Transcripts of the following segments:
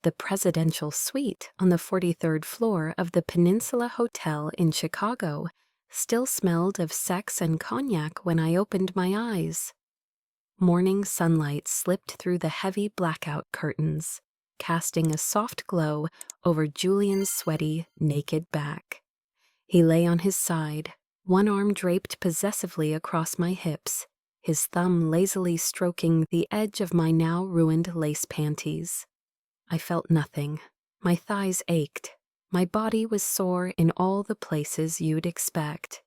The presidential suite on the 43rd floor of the Peninsula Hotel in Chicago still smelled of sex and cognac when I opened my eyes. Morning sunlight slipped through the heavy blackout curtains, casting a soft glow over Julian's sweaty, naked back. He lay on his side, one arm draped possessively across my hips, his thumb lazily stroking the edge of my now ruined lace panties. I felt nothing. My thighs ached. My body was sore in all the places you'd expect.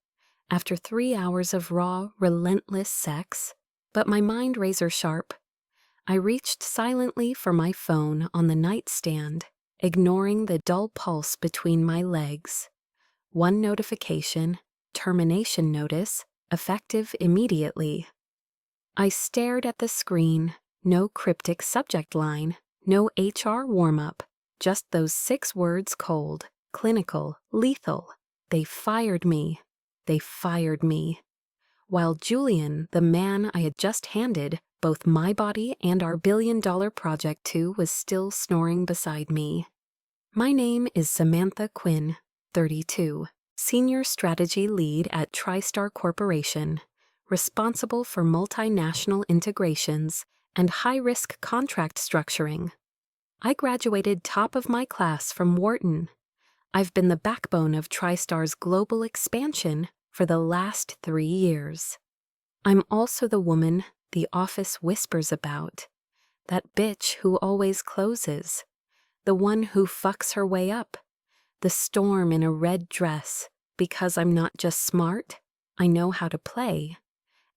After 3 hours of raw, relentless sex, but my mind razor sharp, I reached silently for my phone on the nightstand, ignoring the dull pulse between my legs. One notification, termination notice, effective immediately. I stared at the screen, no cryptic subject line, no HR warm-up, just those 6 words cold, clinical, lethal. They fired me. They fired me. While Julian, the man I had just handed both my body and our billion-dollar project to, was still snoring beside me. My name is Samantha Quinn, 32, Senior Strategy Lead at TriStar Corporation, responsible for multinational integrations and high-risk contract structuring. I graduated top of my class from Wharton. I've been the backbone of TriStar's global expansion for the last 3 years. I'm also the woman the office whispers about, that bitch who always closes, the one who fucks her way up, the storm in a red dress, because I'm not just smart, I know how to play,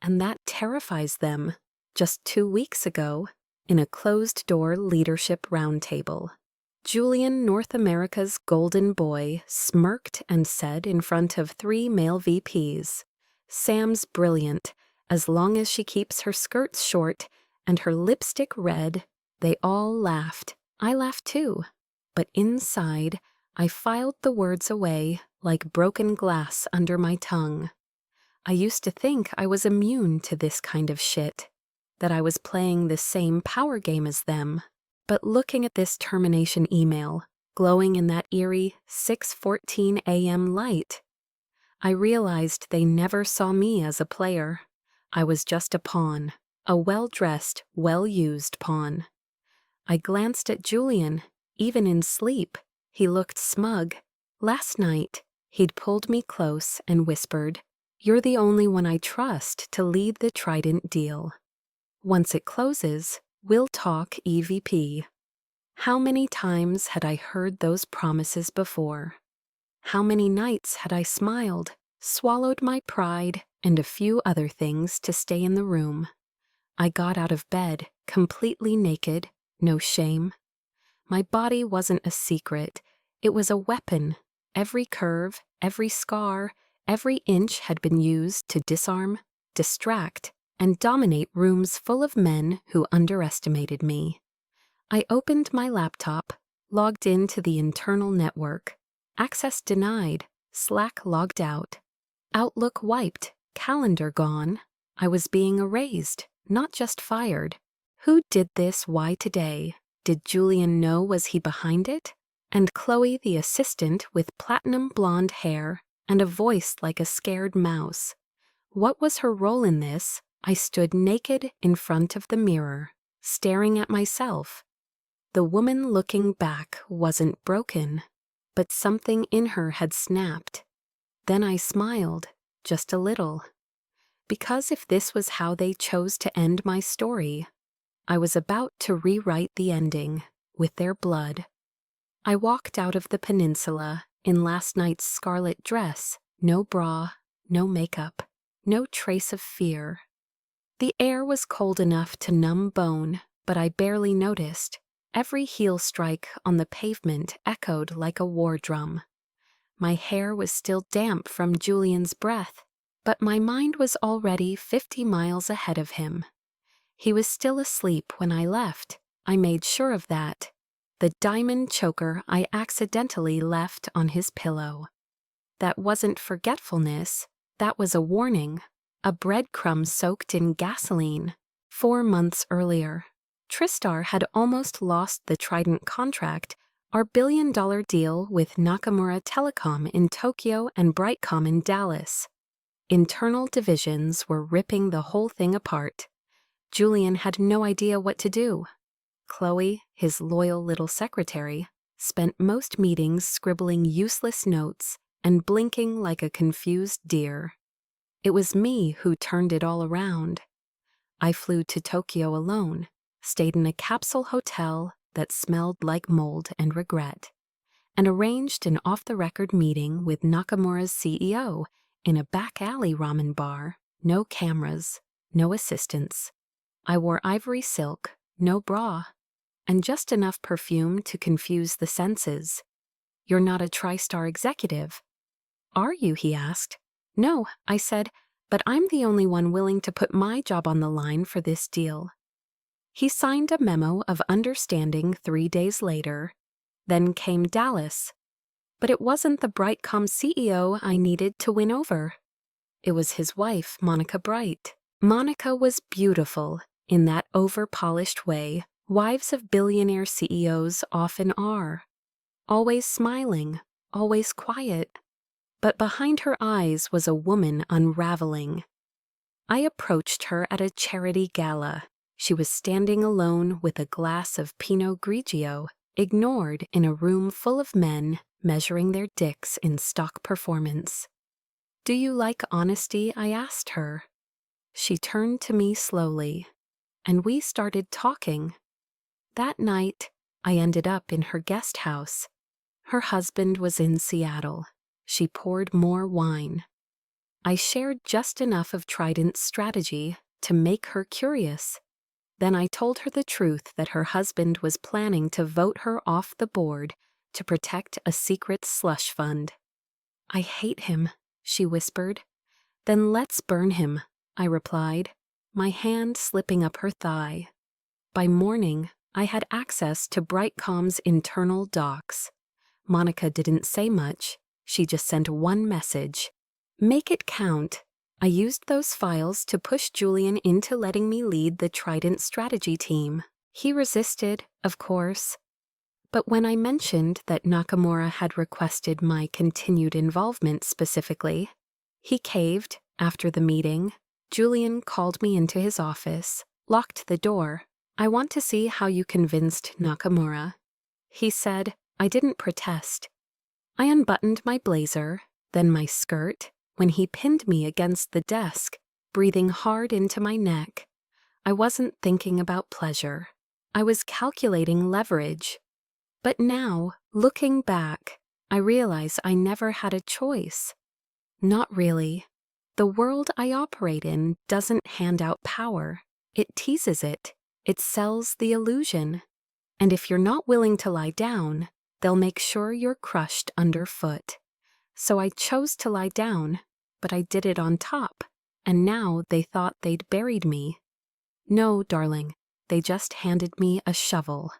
and that terrifies them. Just 2 weeks ago, in a closed-door leadership roundtable, Julian, North America's golden boy, smirked and said in front of 3 male VPs, "Sam's brilliant, as long as she keeps her skirts short and her lipstick red." They all laughed. I laughed too. But inside, I filed the words away like broken glass under my tongue. I used to think I was immune to this kind of shit, that I was playing the same power game as them. But looking at this termination email, glowing in that eerie 6:14 a.m. light, I realized they never saw me as a player. I was just a pawn, a well-dressed, well-used pawn. I glanced at Julian. Even in sleep, he looked smug. Last night, he'd pulled me close and whispered, "You're the only one I trust to lead the Trident deal. Once it closes, we'll talk EVP." How many times had I heard those promises before? How many nights had I smiled, swallowed my pride and a few other things to stay in the room? I got out of bed, completely naked, no shame. My body wasn't a secret, it was a weapon. Every curve, every scar, every inch had been used to disarm, distract, and dominate rooms full of men who underestimated me. I opened my laptop, logged into the internal network. Access denied, Slack logged out. Outlook wiped, calendar gone. I was being erased, not just fired. Who did this? Why today? Did Julian know? Was he behind it? And Chloe, the assistant with platinum blonde hair and a voice like a scared mouse. What was her role in this? I stood naked in front of the mirror, staring at myself. The woman looking back wasn't broken, but something in her had snapped. Then I smiled, just a little. Because if this was how they chose to end my story, I was about to rewrite the ending with their blood. I walked out of the peninsula in last night's scarlet dress, no bra, no makeup, no trace of fear. The air was cold enough to numb bone, but I barely noticed. Every heel strike on the pavement echoed like a war drum. My hair was still damp from Julian's breath, but my mind was already 50 miles ahead of him. He was still asleep when I left. I made sure of that. The diamond choker I accidentally left on his pillow. That wasn't forgetfulness, that was a warning. A breadcrumb soaked in gasoline, 4 months earlier. Tristar had almost lost the Trident contract, our billion-dollar deal with Nakamura Telecom in Tokyo and Brightcom in Dallas. Internal divisions were ripping the whole thing apart. Julian had no idea what to do. Chloe, his loyal little secretary, spent most meetings scribbling useless notes and blinking like a confused deer. It was me who turned it all around. I flew to Tokyo alone, stayed in a capsule hotel that smelled like mold and regret, and arranged an off-the-record meeting with Nakamura's CEO in a back-alley ramen bar. No cameras, no assistants. I wore ivory silk, no bra, and just enough perfume to confuse the senses. "You're not a TriStar executive." "Are you?" he asked. "No," I said, "but I'm the only one willing to put my job on the line for this deal." He signed a memo of understanding 3 days later. Then came Dallas. But it wasn't the Brightcom CEO I needed to win over. It was his wife, Monica Bright. Monica was beautiful in that over-polished way wives of billionaire CEOs often are. Always smiling, always quiet. But behind her eyes was a woman unraveling. I approached her at a charity gala. She was standing alone with a glass of Pinot Grigio, ignored in a room full of men measuring their dicks in stock performance. "Do you like honesty?" I asked her. She turned to me slowly, and we started talking. That night, I ended up in her guest house. Her husband was in Seattle. She poured more wine. I shared just enough of Trident's strategy to make her curious. Then I told her the truth that her husband was planning to vote her off the board to protect a secret slush fund. "I hate him," she whispered. "Then let's burn him," I replied, my hand slipping up her thigh. By morning, I had access to Brightcom's internal docs. Monica didn't say much. She just sent one message. "Make it count." I used those files to push Julian into letting me lead the Trident strategy team. He resisted, of course. But when I mentioned that Nakamura had requested my continued involvement specifically, he caved. After the meeting, Julian called me into his office, locked the door. "I want to see how you convinced Nakamura," he said. I didn't protest. I unbuttoned my blazer, then my skirt, when he pinned me against the desk, breathing hard into my neck. I wasn't thinking about pleasure. I was calculating leverage. But now, looking back, I realize I never had a choice. Not really. The world I operate in doesn't hand out power. It teases it. It sells the illusion. And if you're not willing to lie down, they'll make sure you're crushed underfoot. So I chose to lie down, but I did it on top, and now they thought they'd buried me. No, darling, they just handed me a shovel.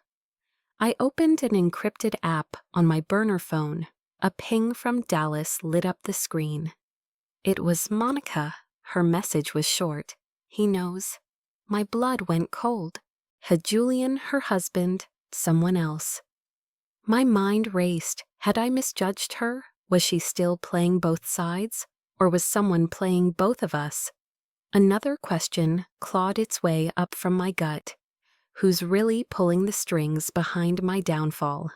I opened an encrypted app on my burner phone. A ping from Dallas lit up the screen. It was Monica. Her message was short. "He knows." My blood went cold. Had Julian, her husband, someone else? My mind raced. Had I misjudged her? Was she still playing both sides? Or was someone playing both of us? Another question clawed its way up from my gut. Who's really pulling the strings behind my downfall?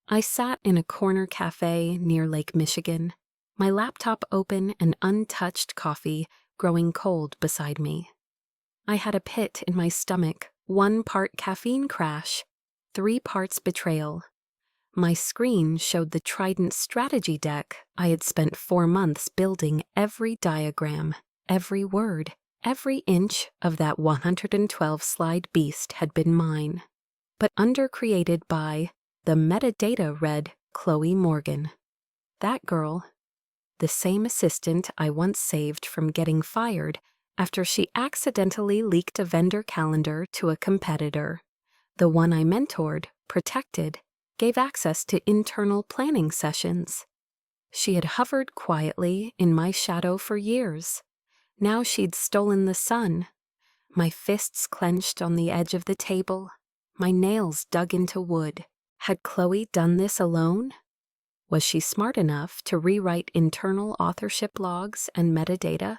I sat in a corner cafe near Lake Michigan, my laptop open and untouched coffee growing cold beside me. I had a pit in my stomach, 1 part caffeine crash, 3 parts betrayal. My screen showed the Trident strategy deck I had spent 4 months building. Every diagram, every word, every inch of that 112-slide beast had been mine. But undercreated by, the metadata read Chloe Morgan. That girl, the same assistant I once saved from getting fired after she accidentally leaked a vendor calendar to a competitor. The one I mentored, protected, gave access to internal planning sessions. She had hovered quietly in my shadow for years. Now she'd stolen the sun. My fists clenched on the edge of the table, my nails dug into wood. Had Chloe done this alone? Was she smart enough to rewrite internal authorship logs and metadata?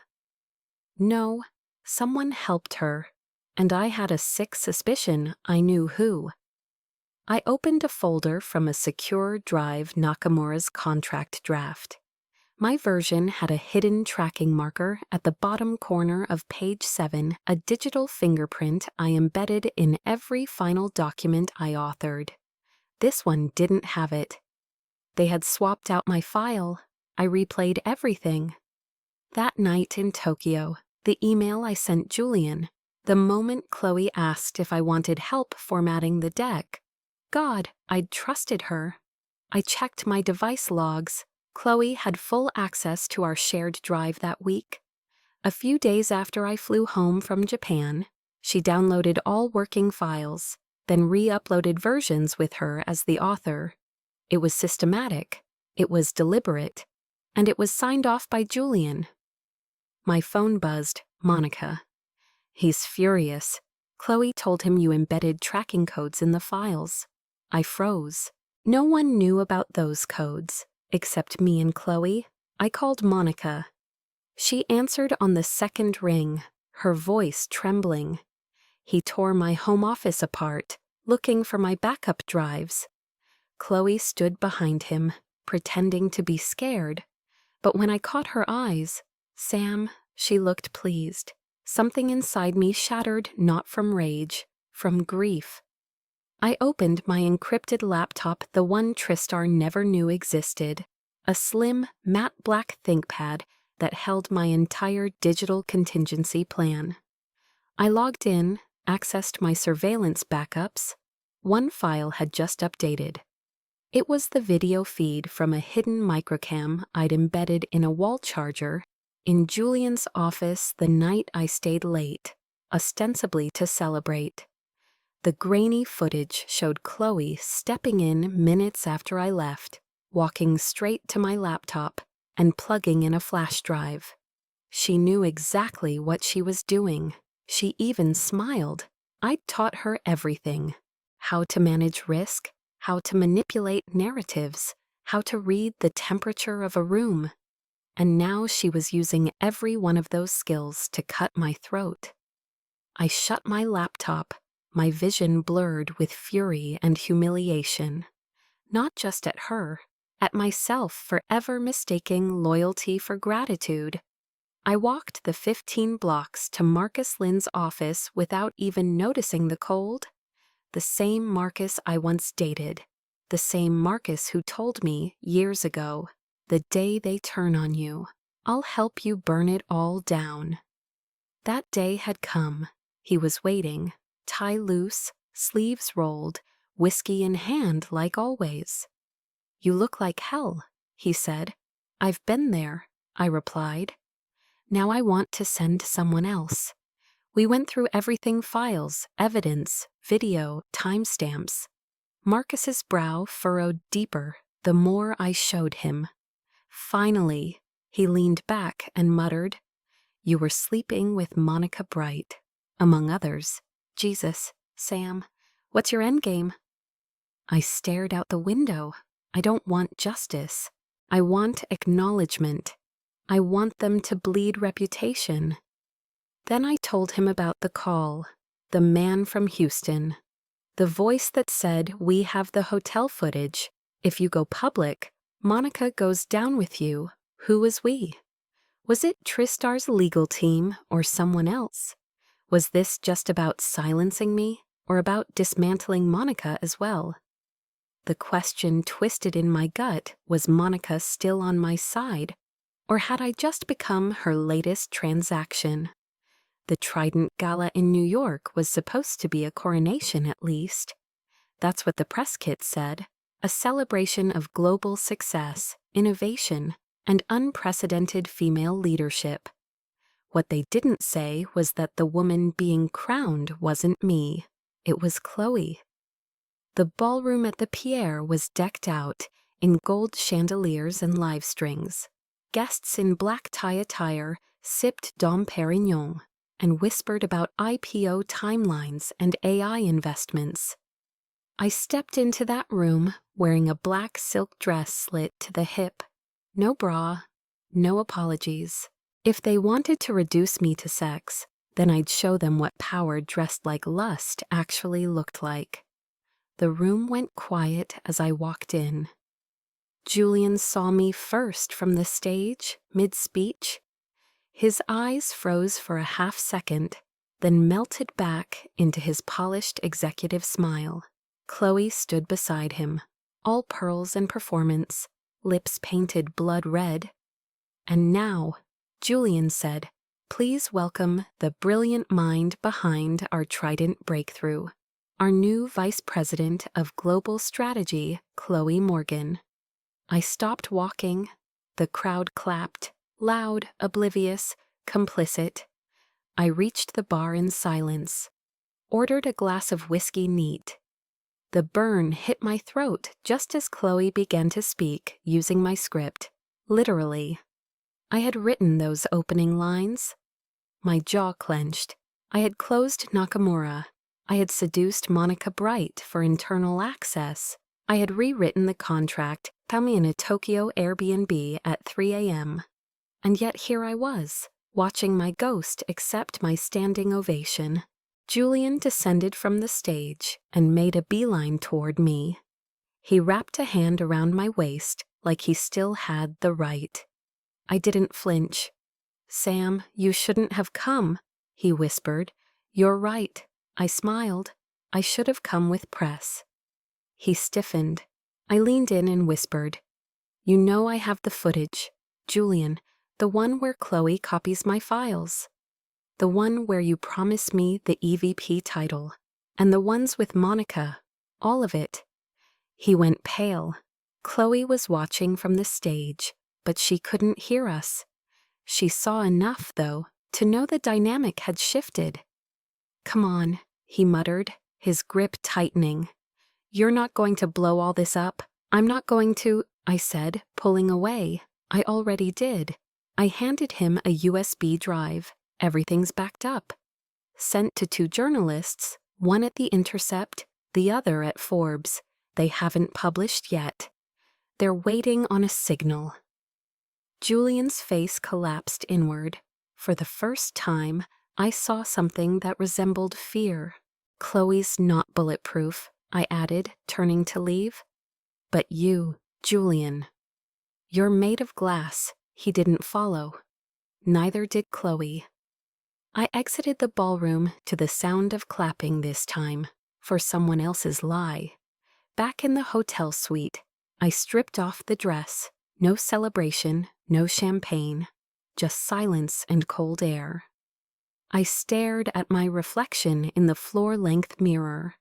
No, someone helped her, and I had a sick suspicion I knew who. I opened a folder from a secure drive Nakamura's contract draft. My version had a hidden tracking marker at the bottom corner of page 7, a digital fingerprint I embedded in every final document I authored. This one didn't have it. They had swapped out my file. I replayed everything. That night in Tokyo, the email I sent Julian, the moment Chloe asked if I wanted help formatting the deck. God, I'd trusted her. I checked my device logs. Chloe had full access to our shared drive that week. A few days after I flew home from Japan, she downloaded all working files, then re-uploaded versions with her as the author. It was systematic, it was deliberate, and it was signed off by Julian. My phone buzzed, Monica. He's furious. Chloe told him you embedded tracking codes in the files. I froze. No one knew about those codes, except me and Chloe. I called Monica. She answered on the second ring, her voice trembling. He tore my home office apart, looking for my backup drives. Chloe stood behind him, pretending to be scared. But when I caught her eyes, Sam, she looked pleased. Something inside me shattered not from rage, from grief. I opened my encrypted laptop, the one Tristar never knew existed, a slim, matte black ThinkPad that held my entire digital contingency plan. I logged in, accessed my surveillance backups. One file had just updated. It was the video feed from a hidden microcam I'd embedded in a wall charger in Julian's office the night I stayed late, ostensibly to celebrate. The grainy footage showed Chloe stepping in minutes after I left, walking straight to my laptop and plugging in a flash drive. She knew exactly what she was doing. She even smiled. I'd taught her everything. How to manage risk, how to manipulate narratives, how to read the temperature of a room. And now she was using every one of those skills to cut my throat. I shut my laptop, my vision blurred with fury and humiliation. Not just at her, at myself for ever mistaking loyalty for gratitude. I walked the 15 blocks to Marcus Lynn's office without even noticing the cold. The same Marcus I once dated. The same Marcus who told me years ago, the day they turn on you, I'll help you burn it all down. That day had come. He was waiting, tie loose, sleeves rolled, whiskey in hand like always. You look like hell, he said. I've been there, I replied. Now I want to send someone else. We went through everything: files, evidence, video, timestamps. Marcus's brow furrowed deeper the more I showed him. Finally, he leaned back and muttered, "You were sleeping with Monica Bright, among others. Jesus, Sam, what's your endgame?" I stared out the window. I don't want justice. I want acknowledgement. I want them to bleed reputation. Then I told him about the call, the man from Houston, the voice that said, "We have the hotel footage. If you go public, Monica goes down with you. Who was we? Was it Tristar's legal team or someone else? Was this just about silencing me or about dismantling Monica as well?" The question twisted in my gut, was Monica still on my side, or had I just become her latest transaction? The Trident Gala in New York was supposed to be a coronation at least. That's what the press kit said, a celebration of global success, innovation, and unprecedented female leadership. What they didn't say was that the woman being crowned wasn't me, it was Chloe. The ballroom at the Pierre was decked out in gold chandeliers and live strings. Guests in black tie attire sipped Dom Perignon and whispered about IPO timelines and AI investments. I stepped into that room wearing a black silk dress slit to the hip. No bra, no apologies. If they wanted to reduce me to sex, then I'd show them what power dressed like lust actually looked like. The room went quiet as I walked in. Julian saw me first from the stage, mid-speech. His eyes froze for a half second, then melted back into his polished executive smile. Chloe stood beside him, all pearls and performance, lips painted blood red. And now, Julian said, "Please welcome the brilliant mind behind our Trident breakthrough, our new Vice President of Global Strategy, Chloe Morgan." I stopped walking. The crowd clapped, loud, oblivious, complicit. I reached the bar in silence, ordered a glass of whiskey neat. The burn hit my throat just as Chloe began to speak, using my script. Literally. I had written those opening lines. My jaw clenched. I had closed Nakamura. I had seduced Monica Bright for internal access. I had rewritten the contract, found me in a Tokyo Airbnb at 3 a.m. And yet here I was, watching my ghost accept my standing ovation. Julian descended from the stage and made a beeline toward me. He wrapped a hand around my waist like he still had the right. I didn't flinch. "Sam, you shouldn't have come," he whispered. "You're right." I smiled. "I should have come with press." He stiffened. I leaned in and whispered, "You know I have the footage. Julian, the one where Chloe copies my files. The one where you promise me the EVP title. And the ones with Monica. All of it." He went pale. Chloe was watching from the stage, but she couldn't hear us. She saw enough, though, to know the dynamic had shifted. "Come on," he muttered, his grip tightening. "You're not going to blow all this up." "I'm not going to," I said, pulling away. "I already did." I handed him a USB drive. "Everything's backed up." Sent to 2 journalists, one at The Intercept, the other at Forbes. They haven't published yet. They're waiting on a signal. Julian's face collapsed inward. For the first time, I saw something that resembled fear. "Chloe's not bulletproof," I added, turning to leave. "But you, Julian. You're made of glass." He didn't follow. Neither did Chloe. I exited the ballroom to the sound of clapping this time, for someone else's lie. Back in the hotel suite, I stripped off the dress. No celebration, no champagne, just silence and cold air. I stared at my reflection in the floor-length mirror.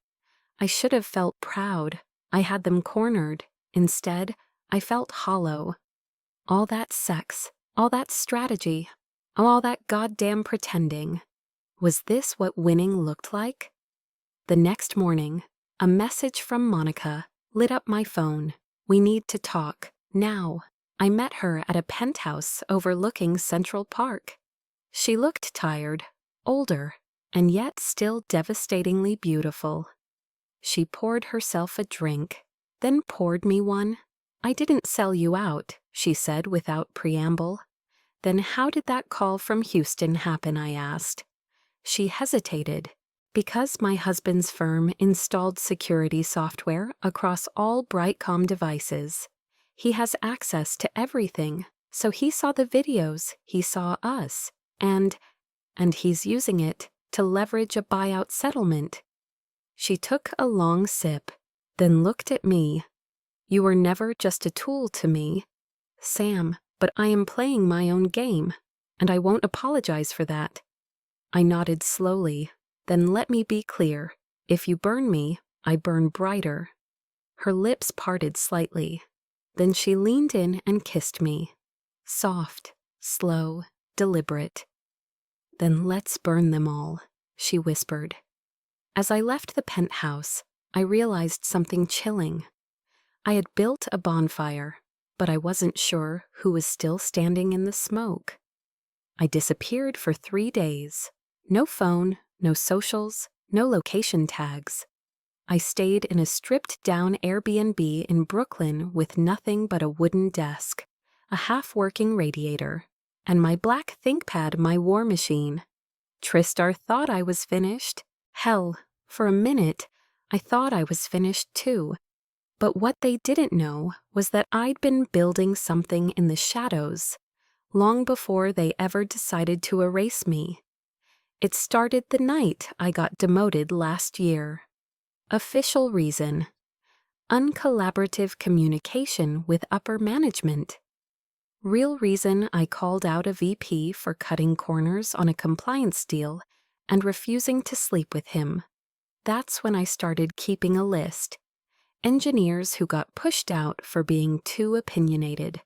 I should have felt proud. I had them cornered. Instead, I felt hollow. All that sex, all that strategy, all that goddamn pretending. Was this what winning looked like? The next morning, a message from Monica lit up my phone. "We need to talk, now." I met her at a penthouse overlooking Central Park. She looked tired, older, and yet still devastatingly beautiful. She poured herself a drink, then poured me one. "I didn't sell you out," she said without preamble. "Then how did that call from Houston happen?" I asked. She hesitated. "Because my husband's firm installed security software across all Brightcom devices. He has access to everything, so he saw the videos, he saw us, and he's using it to leverage a buyout settlement." She took a long sip, then looked at me. "You were never just a tool to me, Sam, but I am playing my own game, and I won't apologize for that." I nodded slowly. "Then let me be clear. If you burn me, I burn brighter." Her lips parted slightly. Then she leaned in and kissed me. Soft, slow, deliberate. "Then let's burn them all," she whispered. As I left the penthouse, I realized something chilling. I had built a bonfire, but I wasn't sure who was still standing in the smoke. I disappeared for 3 days. No phone, no socials, no location tags. I stayed in a stripped-down Airbnb in Brooklyn with nothing but a wooden desk, a half-working radiator, and my black ThinkPad, my war machine. Tristar thought I was finished. Hell, for a minute, I thought I was finished too. But what they didn't know was that I'd been building something in the shadows, long before they ever decided to erase me. It started the night I got demoted last year. Official reason: uncollaborative communication with upper management. Real reason: I called out a VP for cutting corners on a compliance deal and refusing to sleep with him. That's when I started keeping a list. Engineers who got pushed out for being too opinionated.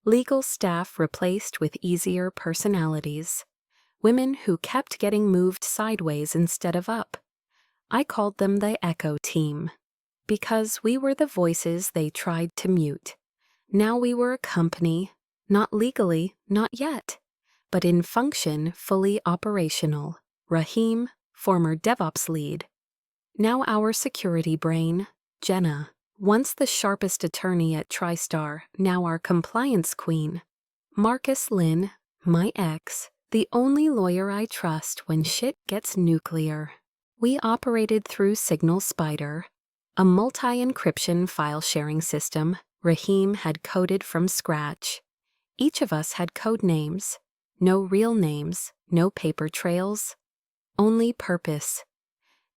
Legal staff replaced with easier personalities. Women who kept getting moved sideways instead of up. I called them the Echo Team, because we were the voices they tried to mute. Now we were a company, not legally, not yet, but in function fully operational. Rahim, former DevOps lead. Now our security brain, Jenna, once the sharpest attorney at TriStar, now our compliance queen. Marcus Lynn, my ex, the only lawyer I trust when shit gets nuclear. We operated through Signal Spider, a multi-encryption file-sharing system Rahim had coded from scratch. Each of us had code names, no real names, no paper trails, only purpose.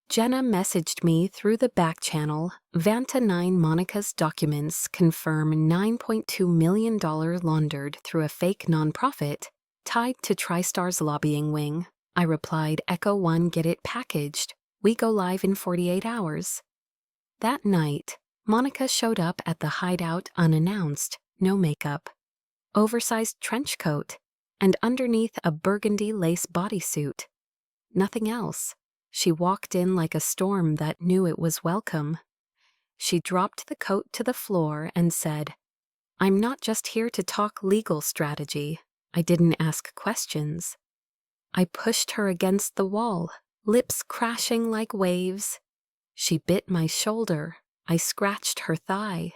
Jenna messaged me through the back channel. Vanta 9 Monica's documents confirm $9.2 million laundered through a fake nonprofit tied to TriStar's lobbying wing. I replied, Echo 1, get it packaged. We go live in 48 hours. That night, Monica showed up at the hideout unannounced, no makeup, oversized trench coat, and underneath a burgundy lace bodysuit. Nothing else. She walked in like a storm that knew it was welcome. She dropped the coat to the floor and said, I'm not just here to talk legal strategy. I didn't ask questions. I pushed her against the wall, lips crashing like waves. She bit my shoulder. I scratched her thigh.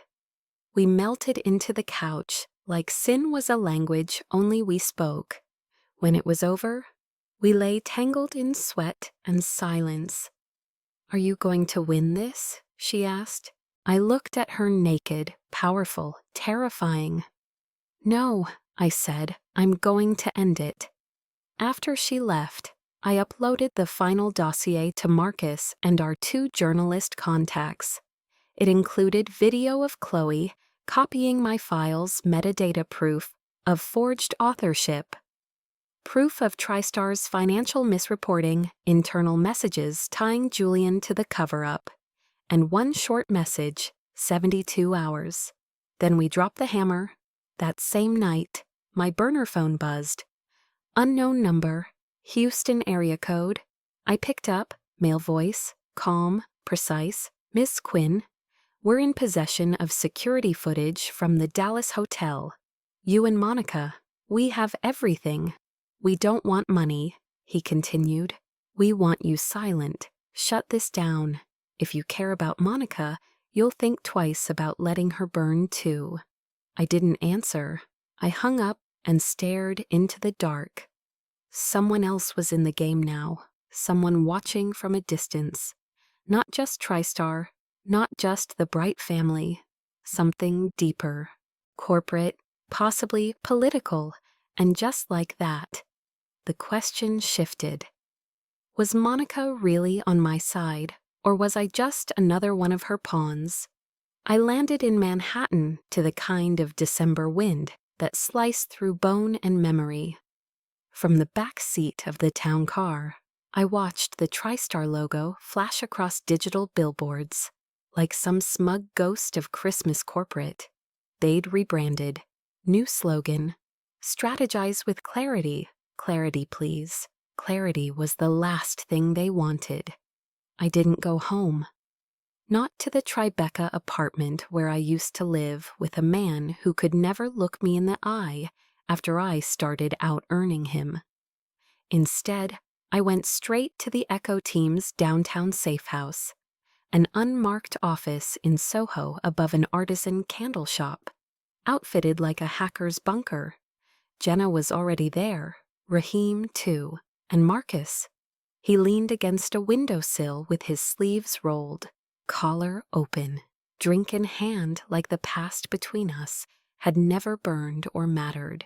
We melted into the couch like sin was a language only we spoke. When it was over, we lay tangled in sweat and silence. Are you going to win this? She asked. I looked at her naked, powerful, terrifying. No, I said, I'm going to end it. After she left, I uploaded the final dossier to Marcus and our 2 journalist contacts. It included video of Chloe copying my files, metadata proof of forged authorship, proof of TriStar's financial misreporting, internal messages tying Julian to the cover-up, and 1 short message, 72 hours. Then we dropped the hammer. That same night, my burner phone buzzed. Unknown number, Houston area code. I picked up, male voice, calm, precise. Miss Quinn, we're in possession of security footage from the Dallas hotel. You and Monica, we have everything. We don't want money, he continued. We want you silent. Shut this down. If you care about Monica, you'll think twice about letting her burn too. I didn't answer. I hung up and stared into the dark. Someone else was in the game now, someone watching from a distance. Not just TriStar, not just the Bright family, something deeper, corporate, possibly political, and just like that, the question shifted. Was Monica really on my side, or was I just another one of her pawns? I landed in Manhattan to the kind of December wind that sliced through bone and memory. From the back seat of the town car, I watched the TriStar logo flash across digital billboards, like some smug ghost of Christmas corporate. They'd rebranded. New slogan, strategize with clarity. Clarity, please. Clarity was the last thing they wanted. I didn't go home. Not to the Tribeca apartment where I used to live with a man who could never look me in the eye after I started out-earning him. Instead, I went straight to the Echo Team's downtown safe house, an unmarked office in Soho above an artisan candle shop, outfitted like a hacker's bunker. Jenna was already there, Raheem too, and Marcus. He leaned against a windowsill with his sleeves rolled, collar open, drink in hand, like the past between us had never burned or mattered.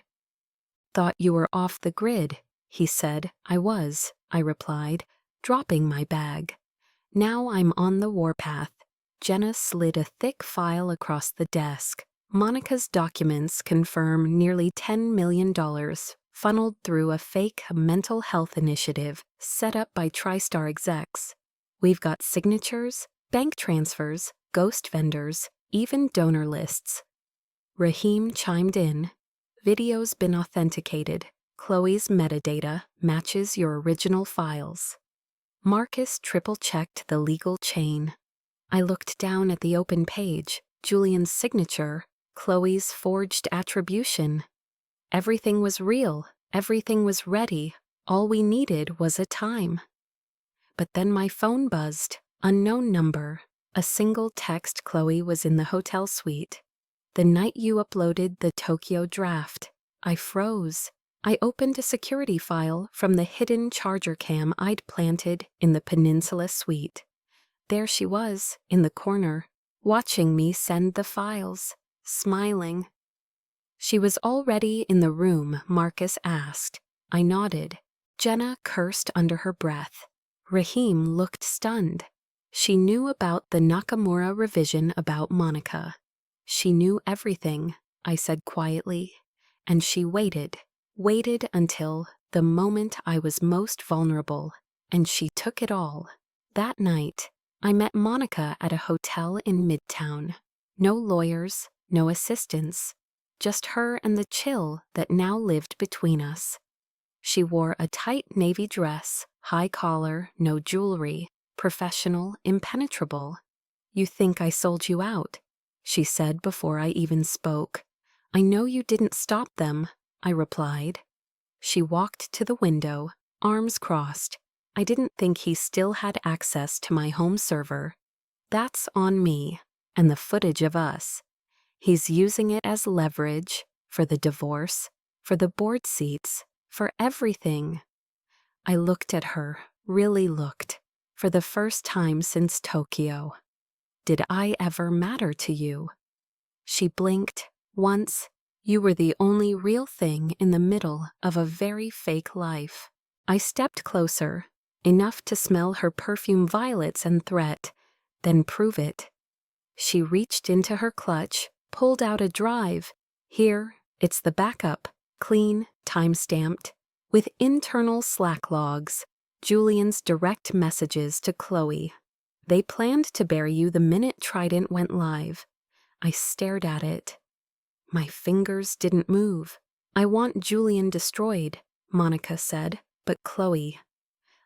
"Thought you were off the grid," he said. "I was," I replied, dropping my bag. "Now I'm on the warpath." Jenna slid a thick file across the desk. Monica's documents confirm nearly $10 million funneled through a fake mental health initiative set up by TriStar execs. We've got signatures, bank transfers, ghost vendors, even donor lists. Raheem chimed in. "Video's been authenticated. Chloe's metadata matches your original files." Marcus triple-checked the legal chain. I looked down at the open page, Julian's signature, Chloe's forged attribution. Everything was real, everything was ready, all we needed was a time. But then my phone buzzed, unknown number, a single text. "Chloe was in the hotel suite the night you uploaded the Tokyo draft." I froze. I opened a security file from the hidden charger cam I'd planted in the Peninsula suite. There she was, in the corner, watching me send the files, smiling. "She was already in the room?" Marcus asked. I nodded. Jenna cursed under her breath. Raheem looked stunned. She knew about the Nakamura revision about Monica. "She knew everything," I said quietly, and she waited until the moment I was most vulnerable, and she took it all. That night, I met Monica at a hotel in Midtown. No lawyers, no assistants, just her and the chill that now lived between us. She wore a tight navy dress, high collar, no jewelry, professional, impenetrable. "You think I sold you out?" she said before I even spoke. "I know you didn't stop them," I replied. She walked to the window, arms crossed. "I didn't think he still had access to my home server. That's on me, and the footage of us. He's using it as leverage for the divorce, for the board seats, for everything." I looked at her, really looked, for the first time since Tokyo. "Did I ever matter to you?" She blinked. "Once. You were the only real thing in the middle of a very fake life." I stepped closer, enough to smell her perfume violets and threat, then prove it. She reached into her clutch, pulled out a drive. "Here, it's the backup, clean, time-stamped, with internal Slack logs, Julian's direct messages to Chloe. They planned to bury you the minute Trident went live." I stared at it. My fingers didn't move. "I want Julian destroyed," Monica said, "but Chloe.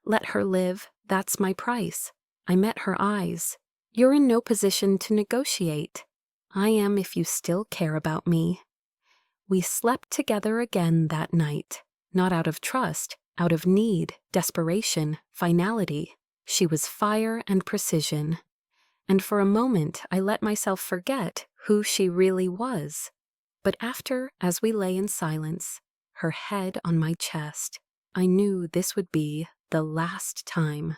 Let her live, that's my price." I met her eyes. "You're in no position to negotiate." "I am if you still care about me." We slept together again that night, not out of trust, out of need, desperation, finality. She was fire and precision. And for a moment I let myself forget who she really was. But after, as we lay in silence, her head on my chest, I knew this would be the last time.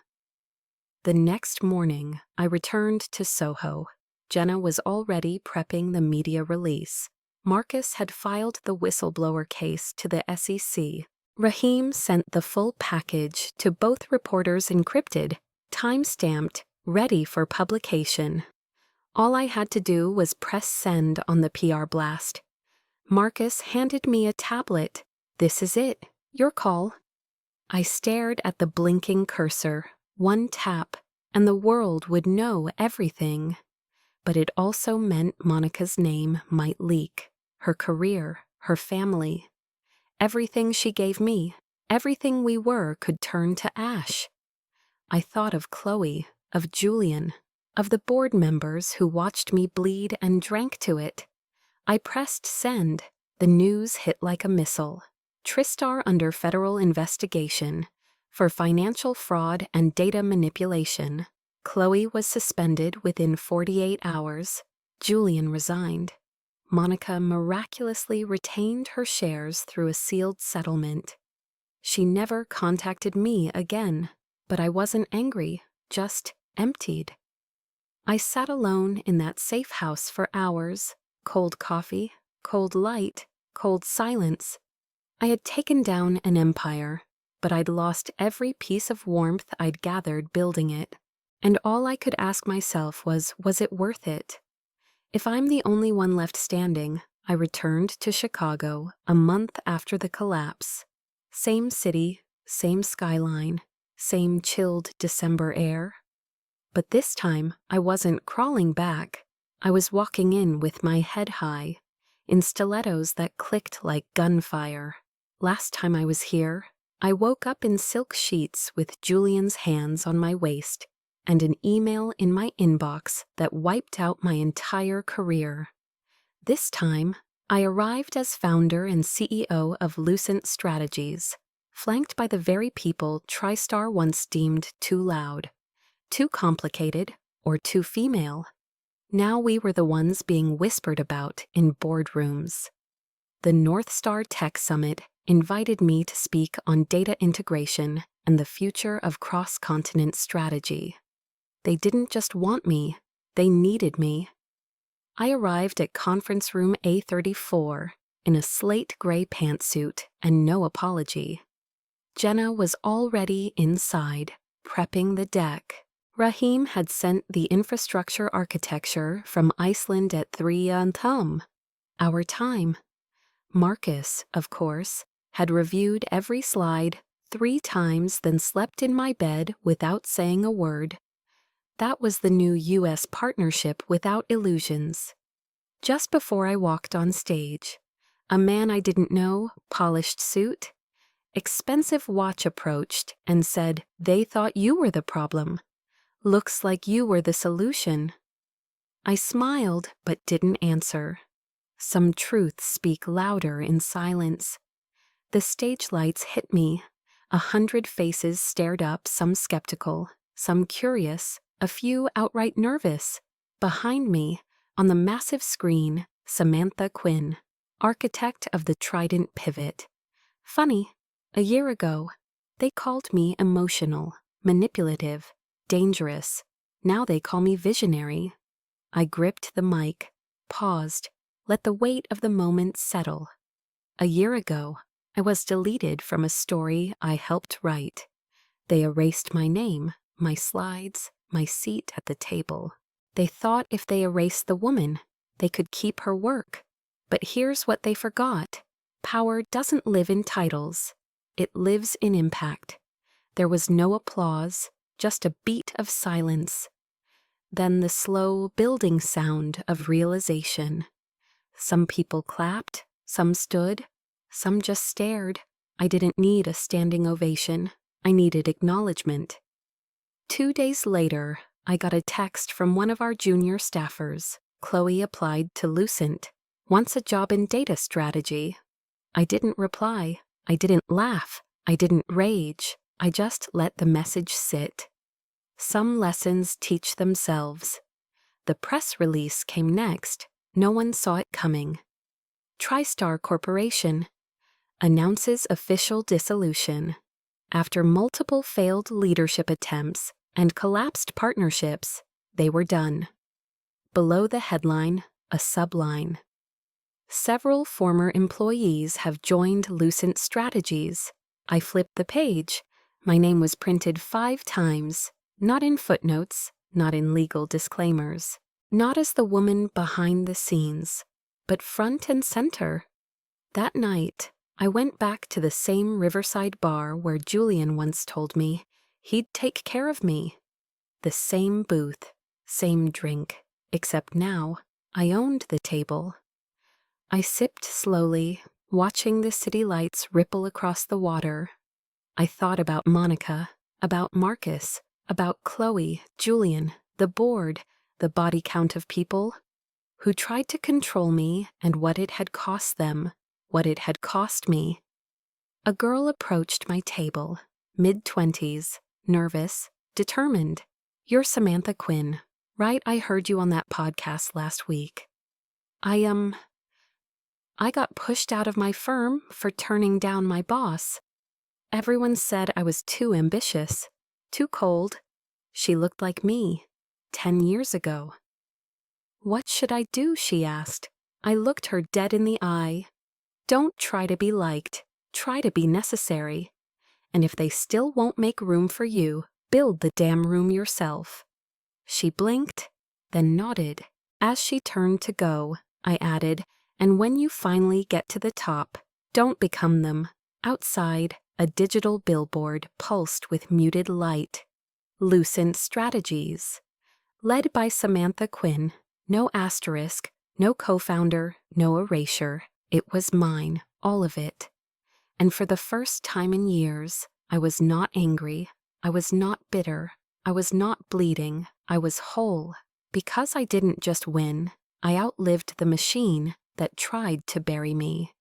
The next morning, I returned to Soho. Jenna was already prepping the media release. Marcus had filed the whistleblower case to the SEC. Raheem sent the full package to both reporters encrypted, time-stamped, ready for publication. All I had to do was press send on the PR blast. Marcus handed me a tablet. "This is it. Your call." I stared at the blinking cursor. One tap, and the world would know everything. But it also meant Monica's name might leak. Her career, her family. Everything she gave me, everything we were could turn to ash. I thought of Chloe, of Julian, of the board members who watched me bleed and drank to it. I pressed send. The news hit like a missile. TriStar under federal investigation for financial fraud and data manipulation. Chloe was suspended within 48 hours. Julian resigned. Monica miraculously retained her shares through a sealed settlement. She never contacted me again, but I wasn't angry, just emptied. I sat alone in that safe house for hours. Cold coffee, cold light, cold silence. I had taken down an empire, but I'd lost every piece of warmth I'd gathered building it. And all I could ask myself was it worth it? If I'm the only one left standing, I returned to Chicago a month after the collapse. Same city, same skyline, same chilled December air. But this time, I wasn't crawling back. I was walking in with my head high, in stilettos that clicked like gunfire. Last time I was here, I woke up in silk sheets with Julian's hands on my waist and an email in my inbox that wiped out my entire career. This time, I arrived as founder and CEO of Lucent Strategies, flanked by the very people TriStar once deemed too loud, too complicated, or too female. Now we were the ones being whispered about in boardrooms. The North Star Tech Summit invited me to speak on data integration and the future of cross-continent strategy. They didn't just want me, they needed me. I arrived at conference room A34 in a slate gray pantsuit and no apology. Jenna was already inside, prepping the deck. Rahim had sent the infrastructure architecture from Iceland at 3 a.m. our time. Marcus, of course, had reviewed every slide 3 times, then slept in my bed without saying a word. That was the new U.S. partnership without illusions. Just before I walked on stage, a man I didn't know, polished suit, expensive watch approached and said, "They thought you were the problem. Looks like you were the solution." I smiled but didn't answer. Some truths speak louder in silence. The stage lights hit me. 100 faces stared up, some skeptical, some curious, a few outright nervous. Behind me, on the massive screen, Samantha Quinn, architect of the Trident pivot. Funny, a year ago, they called me emotional, manipulative, dangerous. Now they call me visionary. I gripped the mic, paused, let the weight of the moment settle. A year ago, I was deleted from a story I helped write. They erased my name, my slides, my seat at the table. They thought if they erased the woman, they could keep her work. But here's what they forgot. Power doesn't live in titles. It lives in impact. There was no applause, just a beat of silence. Then the slow building sound of realization. Some people clapped, some stood, some just stared. I didn't need a standing ovation. I needed acknowledgement. 2 days later, I got a text from one of our junior staffers. Chloe applied to Lucent, wants a job in data strategy. I didn't reply. I didn't laugh. I didn't rage. I just let the message sit. Some lessons teach themselves. The press release came next. No one saw it coming. TriStar Corporation announces official dissolution. After multiple failed leadership attempts and collapsed partnerships, they were done. Below the headline, a subline. Several former employees have joined Lucent Strategies. I flipped the page. My name was printed 5 times, not in footnotes, not in legal disclaimers, not as the woman behind the scenes, but front and center. That night, I went back to the same riverside bar where Julian once told me he'd take care of me. The same booth, same drink, except now I owned the table. I sipped slowly, watching the city lights ripple across the water. I thought about Monica, about Marcus, about Chloe, Julian, the board, the body count of people who tried to control me and what it had cost them, what it had cost me. A girl approached my table, mid-20s, nervous, determined. You're Samantha Quinn, right? I heard you on that podcast last week. I got pushed out of my firm for turning down my boss. Everyone said I was too ambitious, too cold. She looked like me, 10 years ago. What should I do? She asked. I looked her dead in the eye. Don't try to be liked, try to be necessary. And if they still won't make room for you, build the damn room yourself. She blinked, then nodded. As she turned to go, I added, and when you finally get to the top, don't become them. Outside, a digital billboard pulsed with muted light. Lucent Strategies. Led by Samantha Quinn, no asterisk, no co-founder, no erasure. It was mine, all of it. And for the first time in years, I was not angry, I was not bitter, I was not bleeding, I was whole. Because I didn't just win, I outlived the machine that tried to bury me.